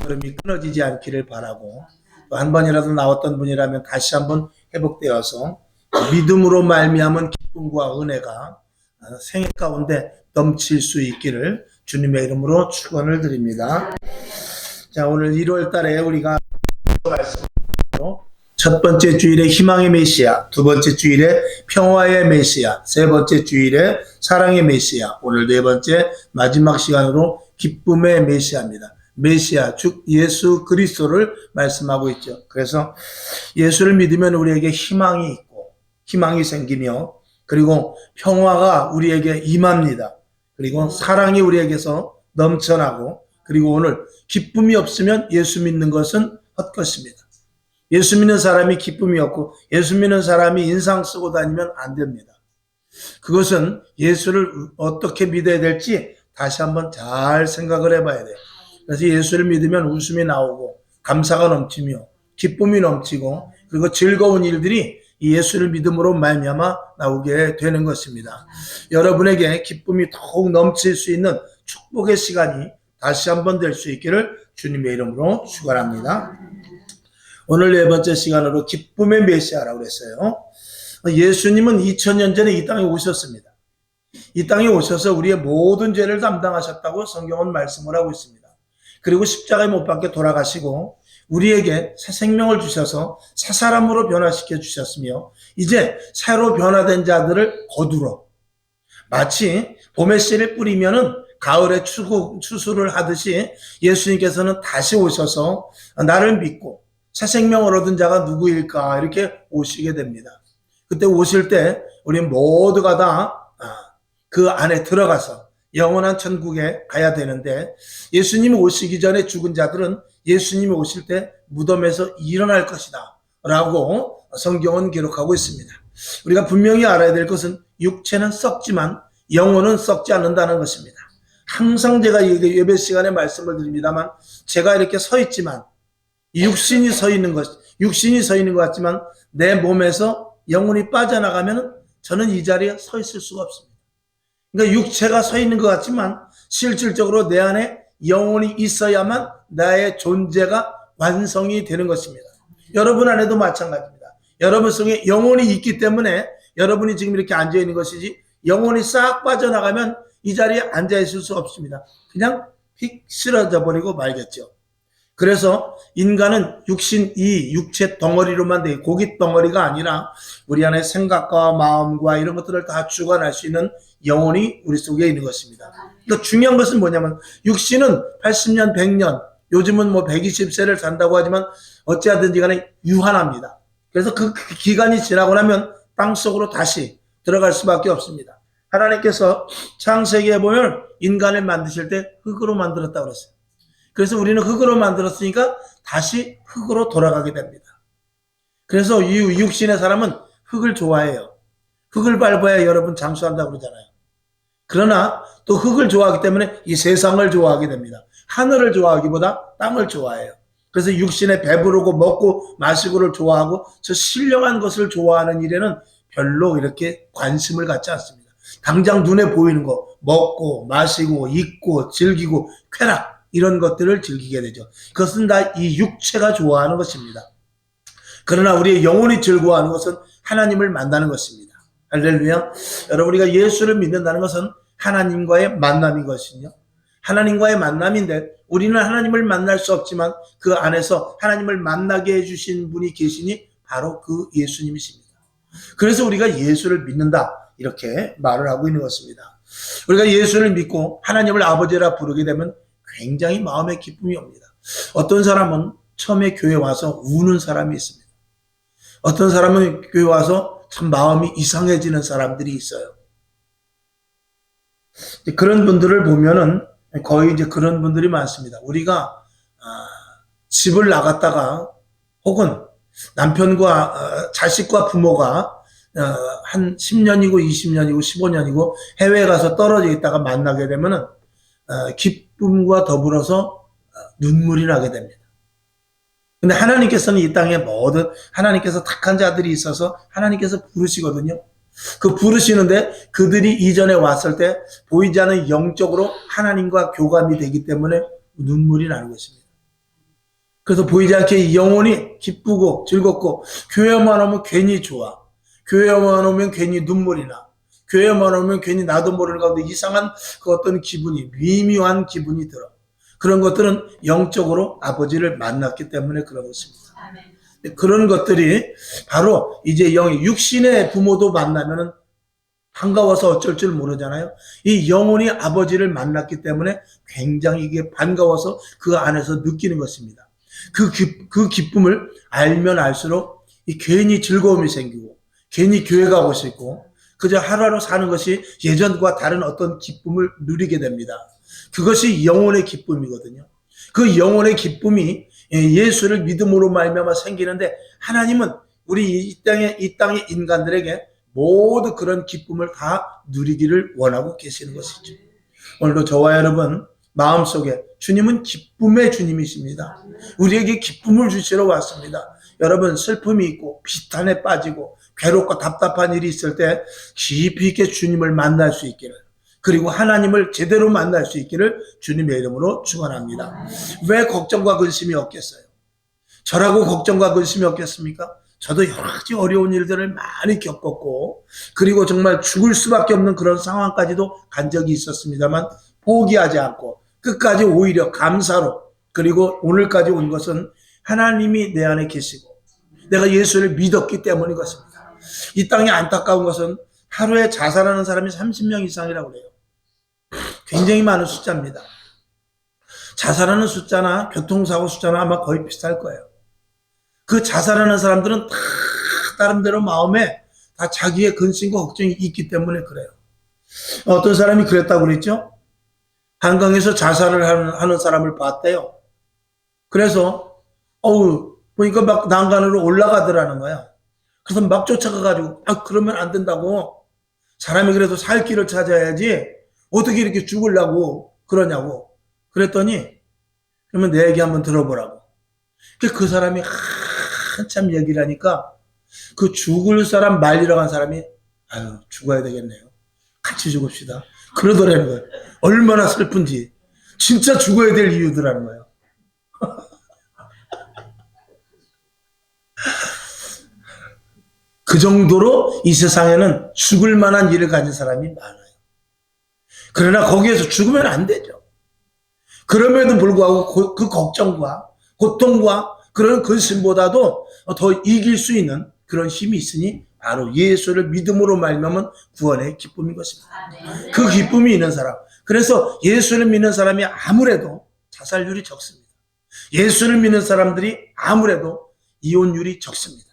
걸음이 끊어지지 않기를 바라고, 또 한 번이라도 나왔던 분이라면 다시 한번 회복되어서 믿음으로 말미암은 기쁨과 은혜가 생애 가운데 넘칠 수 있기를 주님의 이름으로 축원을 드립니다. 자, 오늘 1월 달에 우리가 첫 번째 주일에 희망의 메시아, 두 번째 주일에 평화의 메시아, 세 번째 주일에 사랑의 메시아, 오늘 네 번째 마지막 시간으로 기쁨의 메시아입니다. 메시아, 즉 예수 그리스도를 말씀하고 있죠. 그래서 예수를 믿으면 우리에게 희망이 있고 희망이 생기며, 그리고 평화가 우리에게 임합니다. 그리고 사랑이 우리에게서 넘쳐나고, 그리고 오늘 기쁨이 없으면 예수 믿는 것은 헛것입니다. 예수 믿는 사람이 기쁨이 없고 예수 믿는 사람이 인상 쓰고 다니면 안 됩니다. 그것은 예수를 어떻게 믿어야 될지 다시 한번 잘 생각을 해봐야 돼요. 그래서 예수를 믿으면 웃음이 나오고 감사가 넘치며 기쁨이 넘치고, 그리고 즐거운 일들이 이 예수를 믿음으로 말미암아 나오게 되는 것입니다. 여러분에게 기쁨이 더욱 넘칠 수 있는 축복의 시간이 다시 한번 될 수 있기를 주님의 이름으로 축원합니다. 오늘 네 번째 시간으로 기쁨의 메시아라고 했어요. 예수님은 2000년 전에 이 땅에 오셨습니다. 이 땅에 오셔서 우리의 모든 죄를 담당하셨다고 성경은 말씀을 하고 있습니다. 그리고 십자가에 못 박혀 돌아가시고 우리에게 새 생명을 주셔서 새 사람으로 변화시켜 주셨으며, 이제 새로 변화된 자들을 거두러, 마치 봄에 씨를 뿌리면은 가을에 추수를 하듯이 예수님께서는 다시 오셔서 나를 믿고 새 생명을 얻은 자가 누구일까 이렇게 오시게 됩니다. 그때 오실 때 우리 모두가 다 그 안에 들어가서 영원한 천국에 가야 되는데, 예수님이 오시기 전에 죽은 자들은 예수님이 오실 때 무덤에서 일어날 것이다 라고 성경은 기록하고 있습니다. 우리가 분명히 알아야 될 것은 육체는 썩지만 영혼은 썩지 않는다는 것입니다. 항상 제가 예배 시간에 말씀을 드립니다만, 제가 이렇게 서 있지만 육신이 서 있는 것 같지만 내 몸에서 영혼이 빠져나가면 저는 이 자리에 서 있을 수가 없습니다. 그러니까 육체가 서 있는 것 같지만 실질적으로 내 안에 영혼이 있어야만 나의 존재가 완성이 되는 것입니다. 여러분 안에도 마찬가지입니다. 여러분 속에 영혼이 있기 때문에 여러분이 지금 이렇게 앉아 있는 것이지, 영혼이 싹 빠져나가면 이 자리에 앉아 있을 수 없습니다. 그냥 휙 쓰러져 버리고 말겠죠. 그래서 인간은 육체 덩어리로만 돼, 고기 덩어리가 아니라 우리 안에 생각과 마음과 이런 것들을 다 주관할 수 있는 영혼이 우리 속에 있는 것입니다. 그러니까 중요한 것은 뭐냐면, 육신은 80년, 100년, 요즘은 120세를 산다고 하지만 어찌하든지 간에 유한합니다. 그래서 그 기간이 지나고 나면 땅속으로 다시 들어갈 수밖에 없습니다. 하나님께서 창세기에 보면 인간을 만드실 때 흙으로 만들었다고 그랬어요. 그래서 우리는 흙으로 만들었으니까 다시 흙으로 돌아가게 됩니다. 그래서 이 육신의 사람은 흙을 좋아해요. 흙을 밟아야 여러분 장수한다고 그러잖아요. 그러나 또 흙을 좋아하기 때문에 이 세상을 좋아하게 됩니다. 하늘을 좋아하기보다 땅을 좋아해요. 그래서 육신에 배부르고 먹고 마시고를 좋아하고 저 신령한 것을 좋아하는 일에는 별로 이렇게 관심을 갖지 않습니다. 당장 눈에 보이는 거 먹고 마시고 입고 즐기고 쾌락, 이런 것들을 즐기게 되죠. 그것은 다 이 육체가 좋아하는 것입니다. 그러나 우리의 영혼이 즐거워하는 것은 하나님을 만나는 것입니다. 할렐루야. 여러분, 우리가 예수를 믿는다는 것은 하나님과의 만남인 것이요. 하나님과의 만남인데, 우리는 하나님을 만날 수 없지만 그 안에서 하나님을 만나게 해주신 분이 계시니 바로 그 예수님이십니다. 그래서 우리가 예수를 믿는다 이렇게 말을 하고 있는 것입니다. 우리가 예수를 믿고 하나님을 아버지라 부르게 되면 굉장히 마음에 기쁨이 옵니다. 어떤 사람은 처음에 교회 와서 우는 사람이 있습니다. 어떤 사람은 교회 와서 참 마음이 이상해지는 사람들이 있어요. 그런 분들을 보면은 거의 이제 그런 분들이 많습니다. 우리가 집을 나갔다가 혹은 남편과 자식과 부모가 한 10년이고 20년이고 15년이고 해외에 가서 떨어져 있다가 만나게 되면은 기쁨과 더불어서 눈물이 나게 됩니다. 근데 하나님께서는 이 땅에 모든 하나님께서 택한 자들이 있어서 하나님께서 부르시거든요. 그 부르시는데 그들이 이전에 왔을 때 보이지 않는 영적으로 하나님과 교감이 되기 때문에 눈물이 나는 것입니다. 그래서 보이지 않게 영혼이 기쁘고 즐겁고, 교회만 오면 괜히 좋아. 교회만 오면 괜히 눈물이 나. 교회만 오면 괜히 나도 모르는 가운데 이상한 그 어떤 기분이, 미묘한 기분이 들어. 그런 것들은 영적으로 아버지를 만났기 때문에 그런 것입니다. 그런 것들이 바로 이제 육신의 부모도 만나면은 반가워서 어쩔 줄 모르잖아요. 이 영혼이 아버지를 만났기 때문에 굉장히 이게 반가워서 그 안에서 느끼는 것입니다. 그 기쁨을 알면 알수록 괜히 즐거움이 생기고, 괜히 교회 가고 싶고, 그저 하루하루 사는 것이 예전과 다른 어떤 기쁨을 누리게 됩니다. 그것이 영혼의 기쁨이거든요. 그 영혼의 기쁨이 예수를 믿음으로 말미암아 생기는데, 하나님은 우리 이 땅의 인간들에게 모두 그런 기쁨을 다 누리기를 원하고 계시는 것이죠. 오늘도 저와 여러분 마음속에 주님은 기쁨의 주님이십니다. 우리에게 기쁨을 주시러 왔습니다. 여러분, 슬픔이 있고 비탄에 빠지고 괴롭고 답답한 일이 있을 때 깊이 있게 주님을 만날 수 있기를, 그리고 하나님을 제대로 만날 수 있기를 주님의 이름으로 축원합니다. 왜 걱정과 근심이 없겠어요? 저라고 걱정과 근심이 없겠습니까? 저도 여러 가지 어려운 일들을 많이 겪었고, 그리고 정말 죽을 수밖에 없는 그런 상황까지도 간 적이 있었습니다만 포기하지 않고 끝까지 오히려 감사로, 그리고 오늘까지 온 것은 하나님이 내 안에 계시고 내가 예수를 믿었기 때문인 것입니다. 이 땅에 안타까운 것은 하루에 자살하는 사람이 30명 이상이라고 그래요. 굉장히 많은 숫자입니다. 자살하는 숫자나 교통사고 숫자나 아마 거의 비슷할 거예요. 그 자살하는 사람들은 다 나름대로 마음에 다 자기의 근심과 걱정이 있기 때문에 그래요. 어떤 사람이 그랬다고 그랬죠? 한강에서 자살을 하는 사람을 봤대요. 그래서 보니까 막 난간으로 올라가더라는 거야. 그래서 막 쫓아가가지고 그러면 안 된다고. 사람이 그래도 살 길을 찾아야지 어떻게 이렇게 죽으려고 그러냐고. 그랬더니 그러면 내 얘기 한번 들어보라고. 그 사람이 한참 얘기를 하니까 그 죽을 사람 말리러 간 사람이 죽어야 되겠네요. 같이 죽읍시다. 그러더라는 거예요. 얼마나 슬픈지. 진짜 죽어야 될 이유더라는 거예요. 그 정도로 이 세상에는 죽을 만한 일을 가진 사람이 많아요. 그러나 거기에서 죽으면 안 되죠. 그럼에도 불구하고 그 걱정과 고통과 그런 근심보다도 더 이길 수 있는 그런 힘이 있으니 바로 예수를 믿음으로 말미암은 구원의 기쁨인 것입니다. 그 기쁨이 있는 사람. 그래서 예수를 믿는 사람이 아무래도 자살률이 적습니다. 예수를 믿는 사람들이 아무래도 이혼율이 적습니다.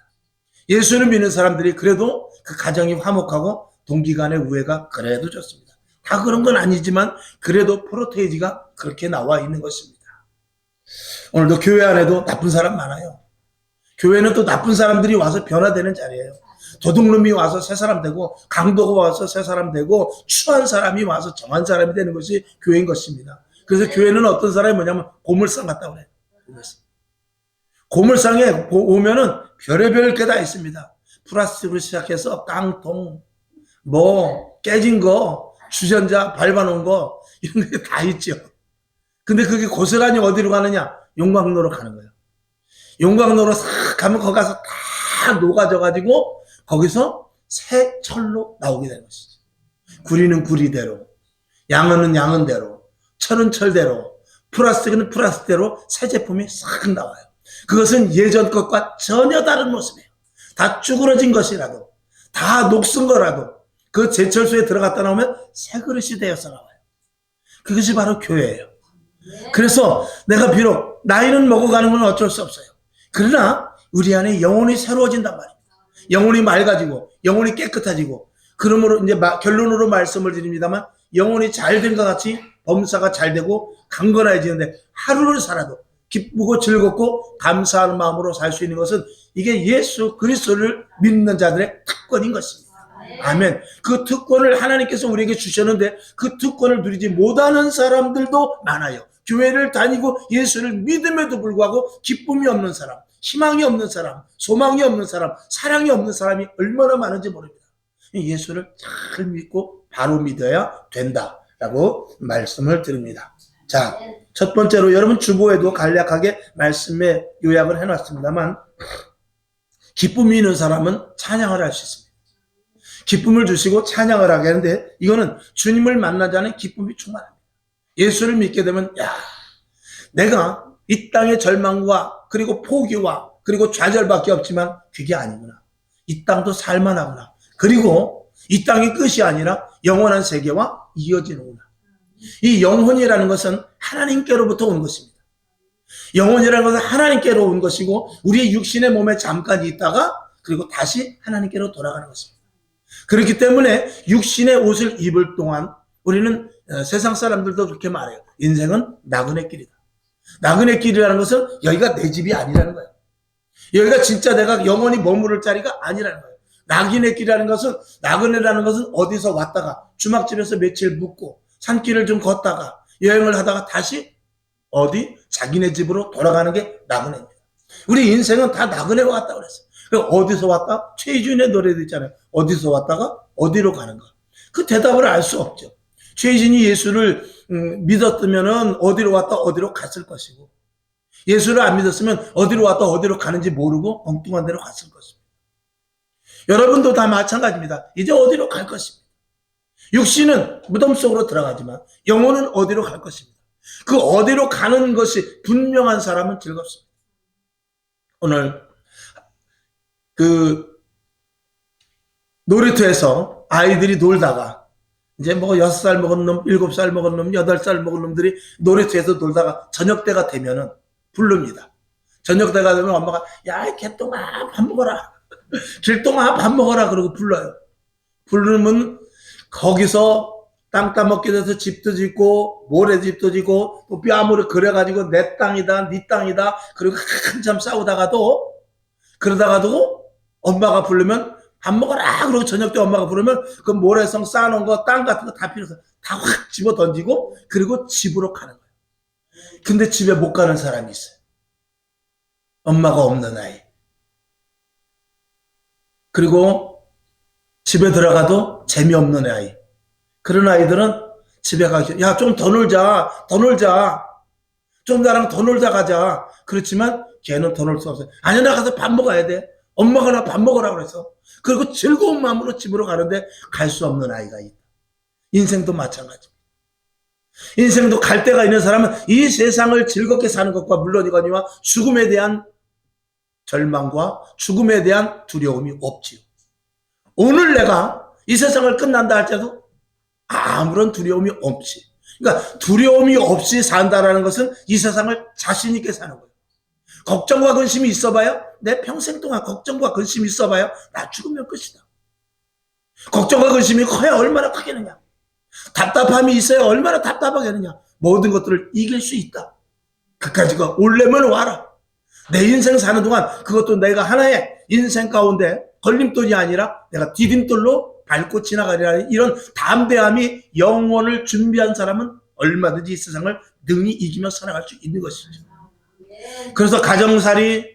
예수를 믿는 사람들이 그래도 그 가정이 화목하고 동기간의 우애가 그래도 좋습니다. 다 그런 건 아니지만 그래도 프로테이지가 그렇게 나와 있는 것입니다. 오늘도 교회 안에도 나쁜 사람 많아요. 교회는 또 나쁜 사람들이 와서 변화되는 자리예요. 도둑놈이 와서 새 사람 되고, 강도가 와서 새 사람 되고, 추한 사람이 와서 정한 사람이 되는 것이 교회인 것입니다. 그래서 교회는 어떤 사람이 뭐냐면 고물상 같다고 그래요. 고물상에 오면은 별의별 게 다 있습니다. 플라스틱으로 시작해서 깡통, 깨진 거, 주전자 밟아놓은 거, 이런 게 다 있죠. 근데 그게 고스란히 어디로 가느냐? 용광로로 가는 거예요. 용광로로 싹 가면 거기 가서 다 녹아져가지고 거기서 새 철로 나오게 되는 것이죠. 구리는 구리대로, 양은은 양은대로, 철은 철대로, 플라스틱은 플라스틱대로 새 제품이 싹 나와요. 그것은 예전 것과 전혀 다른 모습이에요. 다 쭈그러진 것이라도, 다 녹슨 거라도 그 제철소에 들어갔다 나오면 새 그릇이 되어서 나와요. 그것이 바로 교회예요. 그래서 내가 비록 나이는 먹어가는 건 어쩔 수 없어요. 그러나 우리 안에 영혼이 새로워진단 말입니다. 영혼이 맑아지고 영혼이 깨끗해지고, 그러므로 이제 결론으로 말씀을 드립니다만, 영혼이 잘된 것 같이 범사가 잘되고 강건해지는데 하루를 살아도 기쁘고 즐겁고 감사하는 마음으로 살 수 있는 것은 이게 예수 그리스도를 믿는 자들의 특권인 것입니다. 아멘. 그 특권을 하나님께서 우리에게 주셨는데 그 특권을 누리지 못하는 사람들도 많아요. 교회를 다니고 예수를 믿음에도 불구하고 기쁨이 없는 사람, 희망이 없는 사람, 소망이 없는 사람, 사랑이 없는 사람이 얼마나 많은지 모릅니다. 예수를 잘 믿고 바로 믿어야 된다라고 말씀을 드립니다. 자, 첫 번째로 여러분 주보에도 간략하게 말씀에 요약을 해놨습니다만 기쁨이 있는 사람은 찬양을 할 수 있습니다. 기쁨을 주시고 찬양을 하게 하는데 이거는 주님을 만나지 않은 기쁨이 충만합니다. 예수를 믿게 되면 내가 이 땅의 절망과 그리고 포기와 그리고 좌절밖에 없지만 그게 아니구나. 이 땅도 살만하구나. 그리고 이 땅이 끝이 아니라 영원한 세계와 이어지는구나. 이 영혼이라는 것은 하나님께로부터 온 것입니다. 영혼이라는 것은 하나님께로 온 것이고 우리의 육신의 몸에 잠깐 있다가 그리고 다시 하나님께로 돌아가는 것입니다. 그렇기 때문에 육신의 옷을 입을 동안 우리는 세상 사람들도 그렇게 말해요. 인생은 나그네 길이다. 나그네 길이라는 것은 여기가 내 집이 아니라는 거예요. 여기가 진짜 내가 영원히 머무를 자리가 아니라는 거예요. 나그네 길이라는 것은 나그네라는 것은 어디서 왔다가 주막집에서 며칠 묵고 산길을 좀 걷다가 여행을 하다가 다시 어디 자기네 집으로 돌아가는 게 나그네입니다. 우리 인생은 다 나그네와 같다고 그랬어요. 어디서 왔다? 최희준의 노래도 있잖아요. 어디서 왔다가 어디로 가는가? 그 대답을 알 수 없죠. 최희준이 예수를 믿었으면 어디로 왔다 어디로 갔을 것이고 예수를 안 믿었으면 어디로 왔다 어디로 가는지 모르고 엉뚱한 데로 갔을 것입니다. 여러분도 다 마찬가지입니다. 이제 어디로 갈 것입니다. 육신은 무덤 속으로 들어가지만 영혼은 어디로 갈 것입니다. 그 어디로 가는 것이 분명한 사람은 즐겁습니다. 오늘 그 놀이터에서 아이들이 놀다가 이제 뭐 6살 먹은 놈, 7살 먹은 놈, 8살 먹은 놈들이 놀이터에서 놀다가 저녁 때가 되면은 부릅니다. 저녁 때가 되면 엄마가 야, 개똥아 밥 먹어라. 길똥아 밥 먹어라 그러고 불러요. 부르면 거기서 땅 따먹게 돼서 집도 짓고 모래집도 짓고 또 뺨으로 그려가지고 내 땅이다 네 땅이다 그리고 한참 싸우다가도 그러다가도 엄마가 부르면 밥 먹어라 그러고 저녁 때 엄마가 부르면 그 모래성 쌓아놓은 거 땅 같은 거 다 필요해서 다 확 집어 던지고 그리고 집으로 가는 거예요. 근데 집에 못 가는 사람이 있어요. 엄마가 없는 아이. 그리고 집에 들어가도 재미없는 아이. 그런 아이들은 집에 가기 야, 좀 더 놀자. 더 놀자. 좀 나랑 더 놀자 가자. 그렇지만 걔는 더 놀 수 없어요. 아니, 나 가서 밥 먹어야 돼. 엄마가 나 밥 먹으라 그래서. 그리고 즐거운 마음으로 집으로 가는데 갈 수 없는 아이가 있다. 인생도 마찬가지입니다. 인생도 갈 데가 있는 사람은 이 세상을 즐겁게 사는 것과 물론이거니와 죽음에 대한 절망과 죽음에 대한 두려움이 없지요. 오늘 내가 이 세상을 끝난다 할지라도 아무런 두려움이 없지. 그러니까 두려움이 없이 산다라는 것은 이 세상을 자신 있게 사는 거예요. 걱정과 근심이 있어봐야 내 평생 동안 걱정과 근심이 있어봐야 나 죽으면 끝이다. 걱정과 근심이 커야 얼마나 크겠느냐. 답답함이 있어야 얼마나 답답하겠느냐. 모든 것들을 이길 수 있다. 그까지가 올려면 와라. 내 인생 사는 동안 그것도 내가 하나의 인생 가운데 걸림돌이 아니라 내가 디딤돌로 밟고 지나가리라는 이런 담대함이 영원을 준비한 사람은 얼마든지 이 세상을 능히 이기며 살아갈 수 있는 것이죠. 그래서 가정살이,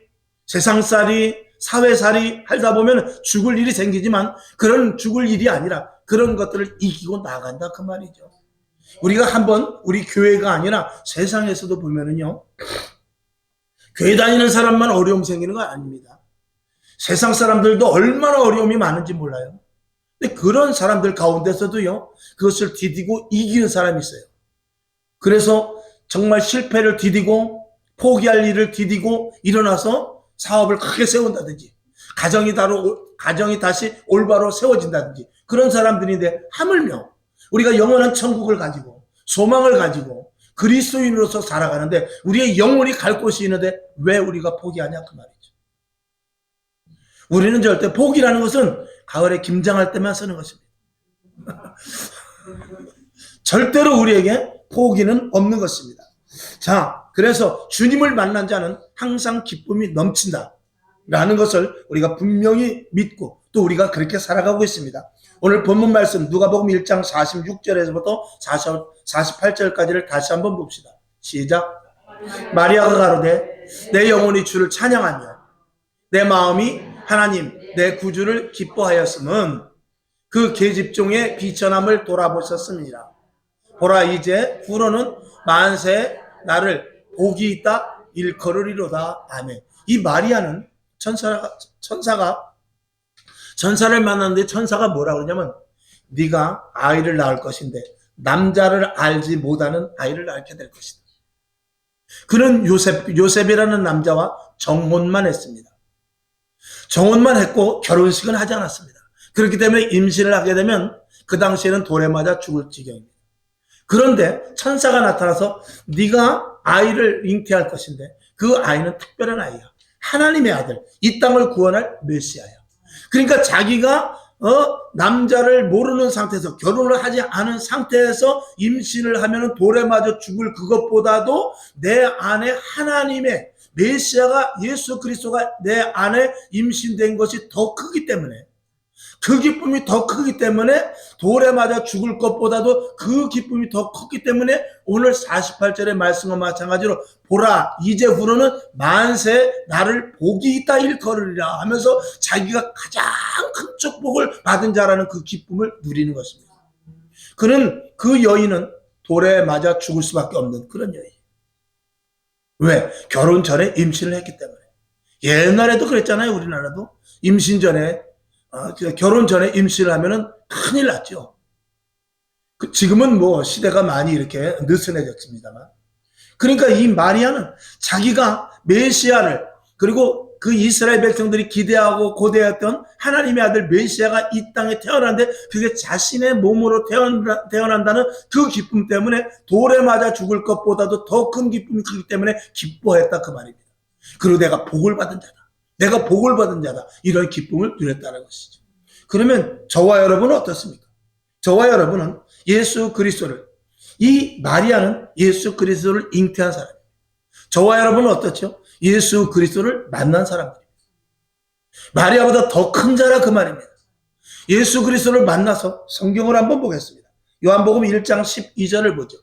세상살이, 사회살이 하다 보면 죽을 일이 생기지만 그런 죽을 일이 아니라 그런 것들을 이기고 나간다 그 말이죠. 우리가 한번 우리 교회가 아니라 세상에서도 보면은요. 교회 다니는 사람만 어려움 생기는 거 아닙니다. 세상 사람들도 얼마나 어려움이 많은지 몰라요. 근데 그런 사람들 가운데서도요. 그것을 디디고 이기는 사람이 있어요. 그래서 정말 실패를 디디고 포기할 일을 디디고 일어나서 사업을 크게 세운다든지 가정이 다시 올바로 세워진다든지 그런 사람들인데 하물며 우리가 영원한 천국을 가지고 소망을 가지고 그리스도인으로서 살아가는데 우리의 영혼이 갈 곳이 있는데 왜 우리가 포기하냐 그 말이죠. 우리는 절대 포기라는 것은 가을에 김장할 때만 쓰는 것입니다. 절대로 우리에게 포기는 없는 것입니다. 자, 그래서 주님을 만난 자는 항상 기쁨이 넘친다 라는 것을 우리가 분명히 믿고 또 우리가 그렇게 살아가고 있습니다. 오늘 본문 말씀 누가복음 1장 46절에서부터 48절까지를 다시 한번 봅시다. 시작. 마리아가 가로되 내 영혼이 주를 찬양하며 내 마음이 하나님 내 구주를 기뻐하였음은 그 계집종의 비천함을 돌아보셨습니다. 보라 이제 불어는 만세 나를 복이 있다 일컬으리로다. 아멘. 이 마리아는 천사를 만났는데 천사가 뭐라고 그러냐면 네가 아이를 낳을 것인데 남자를 알지 못하는 아이를 낳게 될 것이다. 그는 요셉이라는 남자와 정혼만 했습니다. 정혼만 했고 결혼식은 하지 않았습니다. 그렇기 때문에 임신을 하게 되면 그 당시에는 돌에 맞아 죽을 지경입니다. 그런데 천사가 나타나서 네가 아이를 잉태할 것인데 그 아이는 특별한 아이야. 하나님의 아들, 이 땅을 구원할 메시아야. 그러니까 자기가 남자를 모르는 상태에서 결혼을 하지 않은 상태에서 임신을 하면 돌에 맞아 죽을 그것보다도 내 안에 하나님의 메시아가 예수 그리스도가 내 안에 임신된 것이 더 크기 때문에 그 기쁨이 더 크기 때문에 돌에 맞아 죽을 것보다도 그 기쁨이 더 컸기 때문에 오늘 48절의 말씀과 마찬가지로 보라 이제부로는 만세 나를 복이 있다 일컬으리라 하면서 자기가 가장 큰 축복을 받은 자라는 그 기쁨을 누리는 것입니다. 그 여인은 돌에 맞아 죽을 수밖에 없는 그런 여인. 왜? 결혼 전에 임신을 했기 때문에. 옛날에도 그랬잖아요. 우리나라도 임신 전에 결혼 전에 임신을 하면은 큰일 났죠. 지금은 뭐 시대가 많이 이렇게 느슨해졌습니다만. 그러니까 이 마리아는 자기가 메시아를 그리고 그 이스라엘 백성들이 기대하고 고대했던 하나님의 아들 메시아가 이 땅에 태어났는데 그게 자신의 몸으로 태어난다는 그 기쁨 때문에 돌에 맞아 죽을 것보다도 더 큰 기쁨이 크기 때문에 기뻐했다 그 말입니다. 그리고 내가 복을 받은 자다. 내가 복을 받은 자다. 이런 기쁨을 누렸다는 것이죠. 그러면 저와 여러분은 어떻습니까? 저와 여러분은 예수 그리스도를, 이 마리아는 예수 그리스도를 잉태한 사람입니다. 저와 여러분은 어떻죠? 예수 그리스도를 만난 사람들입니다. 마리아보다 더 큰 자라 그 말입니다. 예수 그리스도를 만나서 성경을 한번 보겠습니다. 요한복음 1장 12절을 보죠.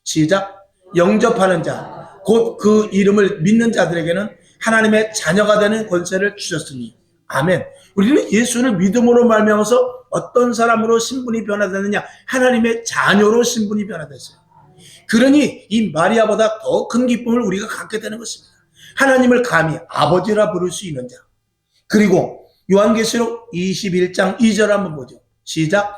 시작. 영접하는 자, 곧 그 이름을 믿는 자들에게는 하나님의 자녀가 되는 권세를 주셨으니 아멘. 우리는 예수를 믿음으로 말미암아서 어떤 사람으로 신분이 변화되느냐? 하나님의 자녀로 신분이 변화됐어요. 그러니 이 마리아보다 더 큰 기쁨을 우리가 갖게 되는 것입니다. 하나님을 감히 아버지라 부를 수 있는 자. 그리고 요한계시록 21장 2절 한번 보죠. 시작.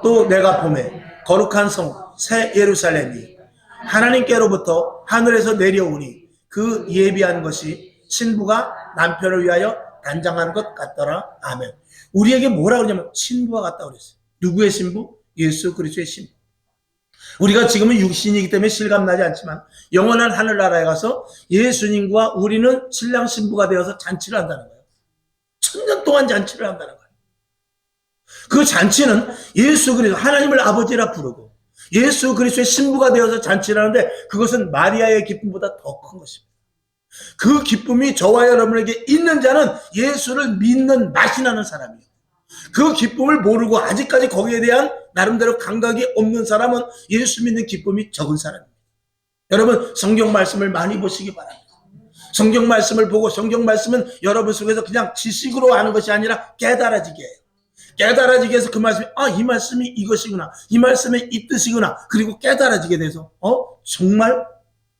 또 내가 보매 거룩한 성 새 예루살렘이 하나님께로부터 하늘에서 내려오니 그 예비한 것이 신부가 남편을 위하여 단장하는 것 같더라. 아멘. 우리에게 뭐라 그러냐면 신부와 같다 그랬어요. 누구의 신부? 예수 그리스도의 신부. 우리가 지금은 육신이기 때문에 실감나지 않지만 영원한 하늘나라에 가서 예수님과 우리는 신랑 신부가 되어서 잔치를 한다는 거예요. 1000년 동안 잔치를 한다는 거예요. 그 잔치는 예수 그리스도 하나님을 아버지라 부르고 예수 그리스도의 신부가 되어서 잔치를 하는데 그것은 마리아의 기쁨보다 더 큰 것입니다. 그 기쁨이 저와 여러분에게 있는 자는 예수를 믿는 맛이 나는 사람이에요. 그 기쁨을 모르고 아직까지 거기에 대한 나름대로 감각이 없는 사람은 예수 믿는 기쁨이 적은 사람입니다. 여러분 성경 말씀을 많이 보시기 바랍니다. 성경 말씀을 보고 성경 말씀은 여러분 속에서 그냥 지식으로 아는 것이 아니라 깨달아지게 해요. 깨달아지게 해서 그 말씀이 이 말씀이 이것이구나. 이 말씀의 이 뜻이구나. 그리고 깨달아지게 돼서 정말?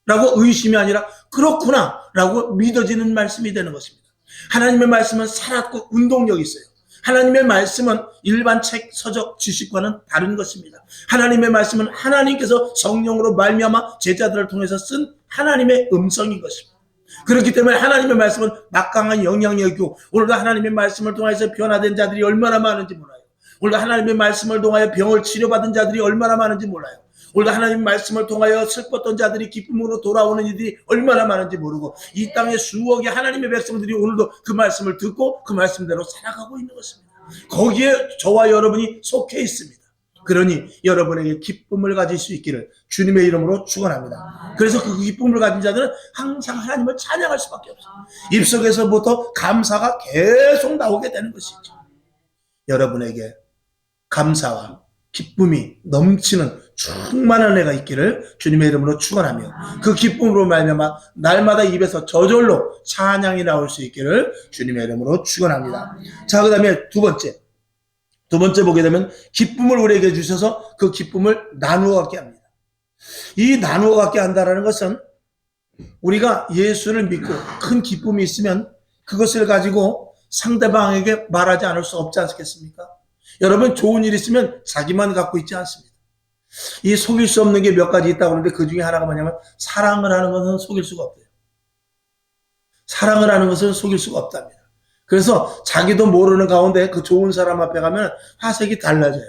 라고 의심이 아니라 그렇구나 라고 믿어지는 말씀이 되는 것입니다. 하나님의 말씀은 살았고 운동력이 있어요. 하나님의 말씀은 일반 책, 서적, 지식과는 다른 것입니다. 하나님의 말씀은 하나님께서 성령으로 말미암아 제자들을 통해서 쓴 하나님의 음성인 것입니다. 그렇기 때문에 하나님의 말씀은 막강한 영향력이 있고 오늘도 하나님의 말씀을 통해서 변화된 자들이 얼마나 많은지 몰라요. 오늘도 하나님의 말씀을 통하여 병을 치료받은 자들이 얼마나 많은지 몰라요. 오늘도 하나님 말씀을 통하여 슬펐던 자들이 기쁨으로 돌아오는 이들이 얼마나 많은지 모르고 이 땅에 수억의 하나님의 백성들이 오늘도 그 말씀을 듣고 그 말씀대로 살아가고 있는 것입니다. 거기에 저와 여러분이 속해 있습니다. 그러니 여러분에게 기쁨을 가질 수 있기를 주님의 이름으로 축원합니다. 그래서 그 기쁨을 가진 자들은 항상 하나님을 찬양할 수밖에 없어요. 입속에서부터 감사가 계속 나오게 되는 것이죠. 여러분에게 감사와 기쁨이 넘치는 충만한 애가 있기를 주님의 이름으로 축원하며 그 기쁨으로 말미암아 날마다 입에서 저절로 찬양이 나올 수 있기를 주님의 이름으로 축원합니다. 자, 그다음에 두 번째 보게 되면 기쁨을 우리에게 주셔서 그 기쁨을 나누어 갖게 합니다. 이 나누어 갖게 한다는 것은 우리가 예수를 믿고 큰 기쁨이 있으면 그것을 가지고 상대방에게 말하지 않을 수 없지 않겠습니까? 여러분, 좋은 일 있으면 자기만 갖고 있지 않습니다. 이 속일 수 없는 게 몇 가지 있다고 하는데 그 중에 하나가 뭐냐면 사랑을 하는 것은 속일 수가 없대요. 사랑을 하는 것은 속일 수가 없답니다. 그래서 자기도 모르는 가운데 그 좋은 사람 앞에 가면 화색이 달라져요.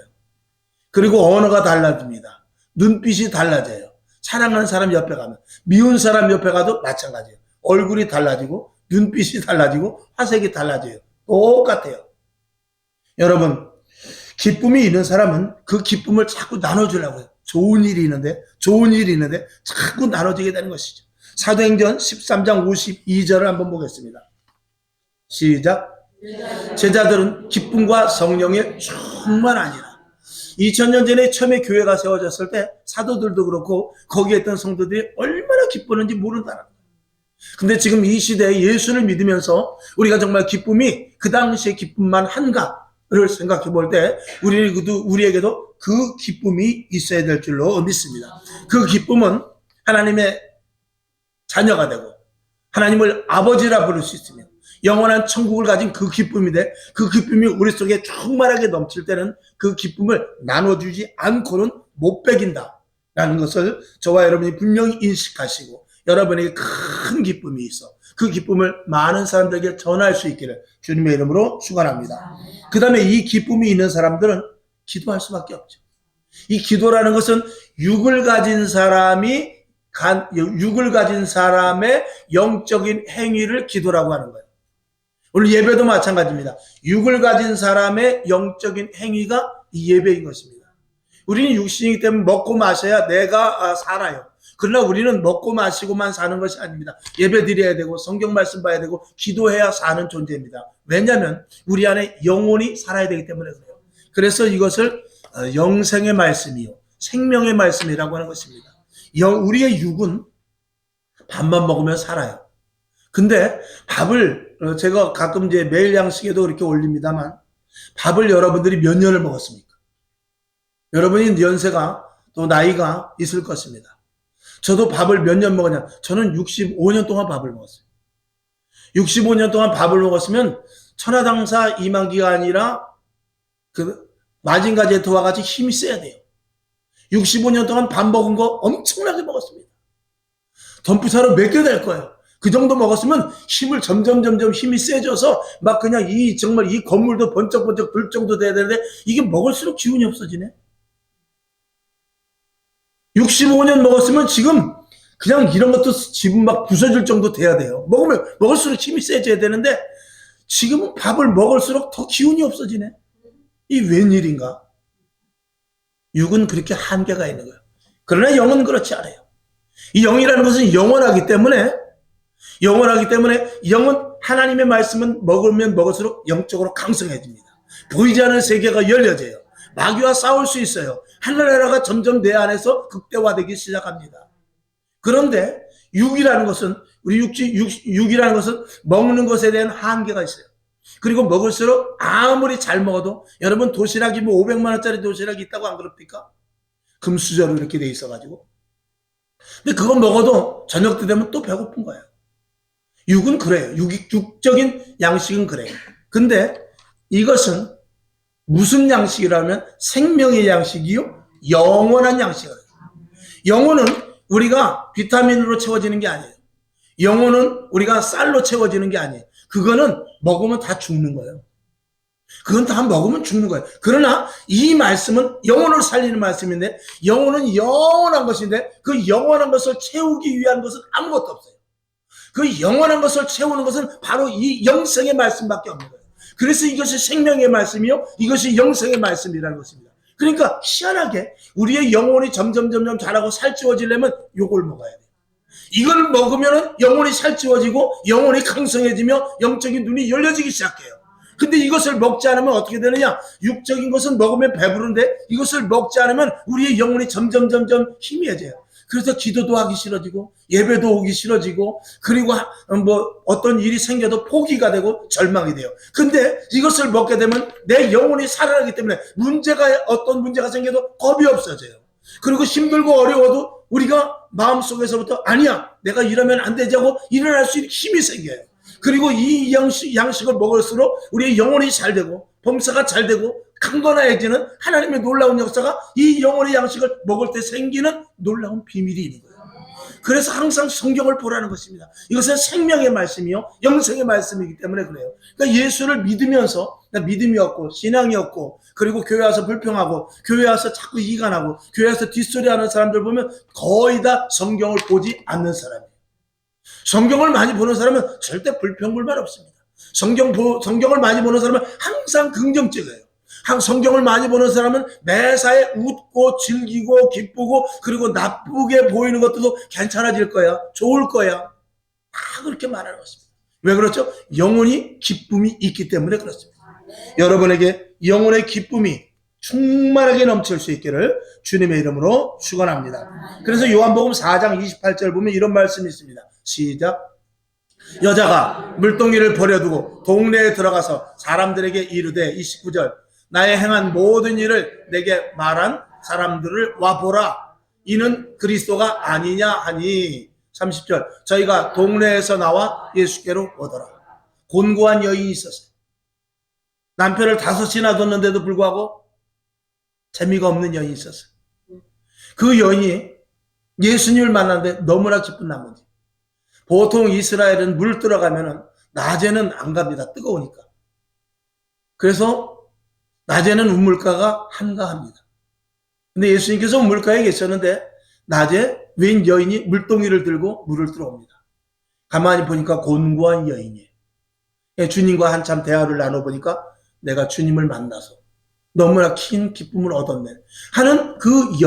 그리고 언어가 달라집니다. 눈빛이 달라져요. 사랑하는 사람 옆에 가면, 미운 사람 옆에 가도 마찬가지예요. 얼굴이 달라지고 눈빛이 달라지고 화색이 달라져요. 똑같아요. 여러분, 기쁨이 있는 사람은 그 기쁨을 자꾸 나눠주려고 해요. 좋은 일이 있는데 자꾸 나눠지게 되는 것이죠. 사도행전 13장 52절을 한번 보겠습니다. 시작. 제자들은 기쁨과 성령에 충만하니라. 2000년 전에 처음에 교회가 세워졌을 때 사도들도 그렇고 거기에 있던 성도들이 얼마나 기뻤는지 모른다는 거예요. 근데 지금 이 시대에 예수를 믿으면서 우리가 정말 기쁨이 그 당시의 기쁨만 한가를 생각해 볼 때 우리에게도 그 기쁨이 있어야 될 줄로 믿습니다. 그 기쁨은 하나님의 자녀가 되고 하나님을 아버지라 부를 수 있으며 영원한 천국을 가진 그 기쁨인데 그 기쁨이 우리 속에 충만하게 넘칠 때는 그 기쁨을 나눠주지 않고는 못 배긴다라는 것을 저와 여러분이 분명히 인식하시고 여러분에게 큰 기쁨이 있어 그 기쁨을 많은 사람들에게 전할 수 있기를 주님의 이름으로 축원합니다. 그 다음에 이 기쁨이 있는 사람들은 기도할 수밖에 없죠. 이 기도라는 것은 육을 가진 사람의 영적인 행위를 기도라고 하는 거예요. 오늘 예배도 마찬가지입니다. 육을 가진 사람의 영적인 행위가 이 예배인 것입니다. 우리는 육신이기 때문에 먹고 마셔야 내가 살아요. 그러나 우리는 먹고 마시고만 사는 것이 아닙니다. 예배 드려야 되고 성경 말씀 봐야 되고 기도해야 사는 존재입니다. 왜냐하면 우리 안에 영혼이 살아야 되기 때문에 그래요. 그래서 이것을 영생의 말씀이요 생명의 말씀이라고 하는 것입니다. 우리의 육은 밥만 먹으면 살아요. 근데 밥을 제가 가끔 이제 매일 양식에도 그렇게 올립니다만 밥을 여러분들이 몇 년을 먹었습니까? 여러분이 연세가 또 나이가 있을 것입니다. 저도 밥을 몇 년 먹었냐? 저는 65년 동안 밥을 먹었어요. 65년 동안 밥을 먹었으면 천하장사 이만기가 아니라 그 마징가 제트와 같이 힘이 세야 돼요. 65년 동안 밥 먹은 거 엄청나게 먹었습니다. 덤프차로 몇 개 될 거예요. 그 정도 먹었으면 힘을 점점 힘이 세져서 막 그냥 정말 이 건물도 번쩍번쩍 불 정도 돼야 되는데 이게 먹을수록 기운이 없어지네. 65년 먹었으면 지금 그냥 이런 것도 집은 막 부서질 정도 돼야 돼요. 먹을수록 힘이 세져야 되는데 지금은 밥을 먹을수록 더 기운이 없어지네. 이 웬일인가? 육은 그렇게 한계가 있는 거예요. 그러나 영은 그렇지 않아요. 이 영이라는 것은 영원하기 때문에 영은 하나님의 말씀은 먹으면 먹을수록 영적으로 강성해집니다. 보이지 않는 세계가 열려져요. 마귀와 싸울 수 있어요. 하늘나라가 점점 내 안에서 극대화되기 시작합니다. 그런데 육이라는 것은 육이라는 것은 먹는 것에 대한 한계가 있어요. 그리고 먹을수록 아무리 잘 먹어도 여러분 도시락이 500만 원짜리 도시락이 있다고 안 그럽니까? 금수저로 이렇게 돼 있어가지고. 근데 그거 먹어도 저녁 때 되면 또 배고픈 거예요. 육은 그래요. 육적인 양식은 그래요. 근데 이것은 무슨 양식이라면 생명의 양식이요? 영원한 양식이에요. 영혼은 우리가 비타민으로 채워지는 게 아니에요. 영혼은 우리가 쌀로 채워지는 게 아니에요. 그거는 먹으면 다 죽는 거예요. 그건 다 먹으면 죽는 거예요. 그러나 이 말씀은 영혼을 살리는 말씀인데 영혼은 영원한 것인데 그 영원한 것을 채우기 위한 것은 아무것도 없어요. 그 영원한 것을 채우는 것은 바로 이 영생의 말씀밖에 없는 거예요. 그래서 이것이 생명의 말씀이요 이것이 영생의 말씀이라는 것입니다. 그러니까 희한하게 우리의 영혼이 점점 자라고 살찌워지려면 요걸 먹어야 돼요. 이걸 먹으면 영혼이 살찌워지고 영혼이 강성해지며 영적인 눈이 열려지기 시작해요. 근데 이것을 먹지 않으면 어떻게 되느냐? 육적인 것은 먹으면 배부른데 이것을 먹지 않으면 우리의 영혼이 점점 희미해져요. 그래서 기도도 하기 싫어지고 예배도 오기 싫어지고 그리고 어떤 일이 생겨도 포기가 되고 절망이 돼요. 근데 이것을 먹게 되면 내 영혼이 살아나기 때문에 어떤 문제가 생겨도 겁이 없어져요. 그리고 힘들고 어려워도 우리가 마음속에서부터 아니야, 내가 이러면 안 되지 하고 일어날 수 있는 힘이 생겨요. 그리고 이 양식을 먹을수록 우리의 영혼이 잘 되고 범사가 잘 되고 강건해지는 하나님의 놀라운 역사가 이 영혼의 양식을 먹을 때 생기는 놀라운 비밀이 있는 거예요. 그래서 항상 성경을 보라는 것입니다. 이것은 생명의 말씀이요 영생의 말씀이기 때문에 그래요. 그러니까 예수를 믿으면서 믿음이 없고 신앙이 없고 그리고 교회 와서 불평하고 교회 와서 자꾸 이간하고 교회 와서 뒷소리하는 사람들 보면 거의 다 성경을 보지 않는 사람이에요. 성경을 많이 보는 사람은 절대 불평불만 없습니다. 성경을 많이 보는 사람은 항상 긍정적이에요. 성경을 많이 보는 사람은 매사에 웃고 즐기고 기쁘고 그리고 나쁘게 보이는 것들도 괜찮아질 거야. 좋을 거야. 다 그렇게 말하는 것입니다. 왜 그렇죠? 영혼이 기쁨이 있기 때문에 그렇습니다. 여러분에게 영혼의 기쁨이 충만하게 넘칠 수 있기를 주님의 이름으로 축원합니다. 그래서 요한복음 4장 28절 보면 이런 말씀이 있습니다. 시작. 여자가 물동이를 버려두고 동네에 들어가서 사람들에게 이르되 29절 나의 행한 모든 일을 내게 말한 사람들을 와보라. 이는 그리스도가 아니냐 하니 30절 저희가 동네에서 나와 예수께로 오더라. 곤고한 여인이 있었어요. 남편을 5이나 뒀는데도 불구하고 재미가 없는 여인이 있었어요. 그 여인이 예수님을 만났는데 너무나 기쁜 나머지 보통 이스라엘은 물 들어가면은 낮에는 안 갑니다. 뜨거우니까. 그래서 낮에는 우물가가 한가합니다. 근데 예수님께서 우물가에 계셨는데 낮에 웬 여인이 물동이를 들고 물을 들어옵니다. 가만히 보니까 곤고한 여인이에요. 주님과 한참 대화를 나눠보니까 내가 주님을 만나서 너무나 큰 기쁨을 얻었네 하는 그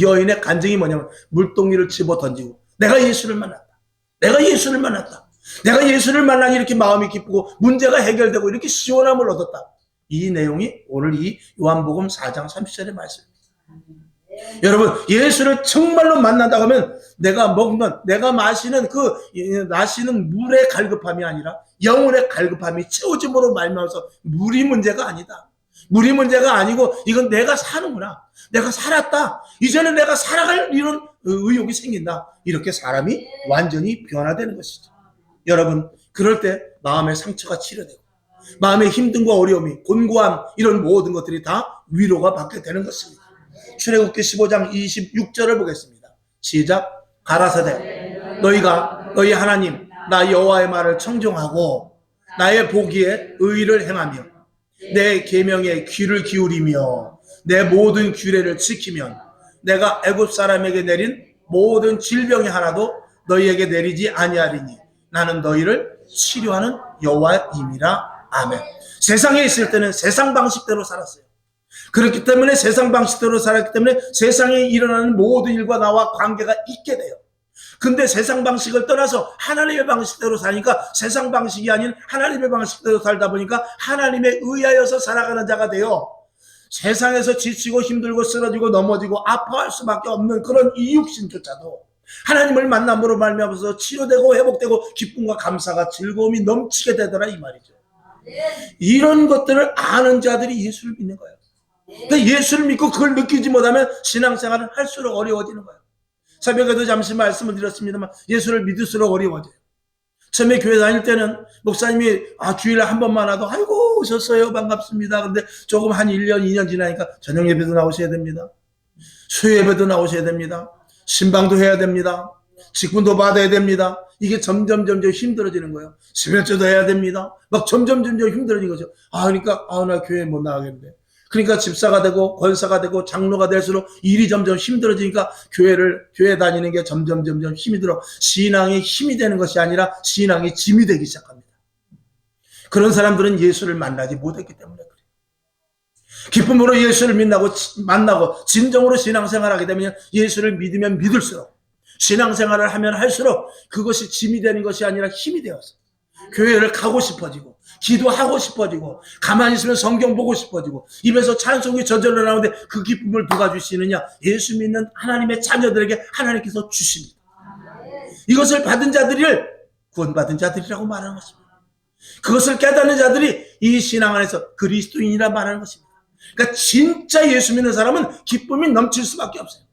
여인의 간증이 뭐냐면 물동이를 집어 던지고 내가 예수를 만났다. 내가 예수를 만났다. 내가 예수를 만나니 이렇게 마음이 기쁘고 문제가 해결되고 이렇게 시원함을 얻었다. 이 내용이 오늘 이 요한복음 4장 30절의 말씀입니다. 여러분 예수를 정말로 만난다고 하면 내가 먹는 내가 마시는 물의 갈급함이 아니라 영혼의 갈급함이 채워짐으로 말미암아서 물이 문제가 아니다. 물이 문제가 아니고 이건 내가 사는구나. 내가 살았다. 이제는 내가 살아갈 이런 의욕이 생긴다. 이렇게 사람이 완전히 변화되는 것이죠. 여러분 그럴 때 마음의 상처가 치료되고 마음의 힘듦과 어려움이 곤고함 이런 모든 것들이 다 위로가 받게 되는 것입니다. 출애굽기 15장 26절을 보겠습니다. 시작. 가라사대 너희가 너희 하나님 나 여호와의 말을 청종하고 나의 보기에 의를 행하며 내 계명에 귀를 기울이며 내 모든 규례를 지키면 내가 애굽 사람에게 내린 모든 질병이 하나도 너희에게 내리지 아니하리니 나는 너희를 치료하는 여호와임이라. 아멘. 세상에 있을 때는 세상 방식대로 살았어요. 그렇기 때문에 세상 방식대로 살았기 때문에 세상에 일어나는 모든 일과 나와 관계가 있게 돼요. 근데 세상 방식을 떠나서 하나님의 방식대로 사니까 세상 방식이 아닌 하나님의 방식대로 살다 보니까 하나님에 의하여서 살아가는 자가 돼요. 세상에서 지치고 힘들고 쓰러지고 넘어지고 아파할 수밖에 없는 그런 이 육신조차도 하나님을 만남으로 말미암아서 치료되고 회복되고 기쁨과 감사가 즐거움이 넘치게 되더라 이 말이죠. 이런 것들을 아는 자들이 예수를 믿는 거예요. 그러니까 예수를 믿고 그걸 느끼지 못하면 신앙생활은 할수록 어려워지는 거예요. 새벽에도 잠시 말씀을 드렸습니다만 예수를 믿을수록 어려워져요. 처음에 교회 다닐 때는 목사님이 주일에 한 번만 와도 아이고 오셨어요 반갑습니다. 근데 조금 한 1년 2년 지나니까 저녁 예배도 나오셔야 됩니다. 수요 예배도 나오셔야 됩니다. 신방도 해야 됩니다. 직분도 받아야 됩니다. 이게 점점 힘들어지는 거예요. 수면제도 해야 됩니다. 막 점점 힘들어지는 거죠. 그러니까 나 교회 못 나가겠는데. 그러니까 집사가 되고 권사가 되고 장로가 될수록 일이 점점 힘들어지니까 교회 다니는 게 점점 힘이 들어. 신앙이 힘이 되는 것이 아니라 신앙이 짐이 되기 시작합니다. 그런 사람들은 예수를 만나지 못했기 때문에 그래요. 기쁨으로 예수를 만나고 진정으로 신앙생활하게 되면 예수를 믿으면 믿을수록 신앙생활을 하면 할수록 그것이 짐이 되는 것이 아니라 힘이 되어서 교회를 가고 싶어지고 기도하고 싶어지고 가만히 있으면 성경 보고 싶어지고 입에서 찬송이 저절로 나오는데 그 기쁨을 누가 주시느냐? 예수 믿는 하나님의 자녀들에게 하나님께서 주십니다. 이것을 받은 자들을 구원받은 자들이라고 말하는 것입니다. 그것을 깨닫는 자들이 이 신앙 안에서 그리스도인이라 말하는 것입니다. 그러니까 진짜 예수 믿는 사람은 기쁨이 넘칠 수밖에 없어요.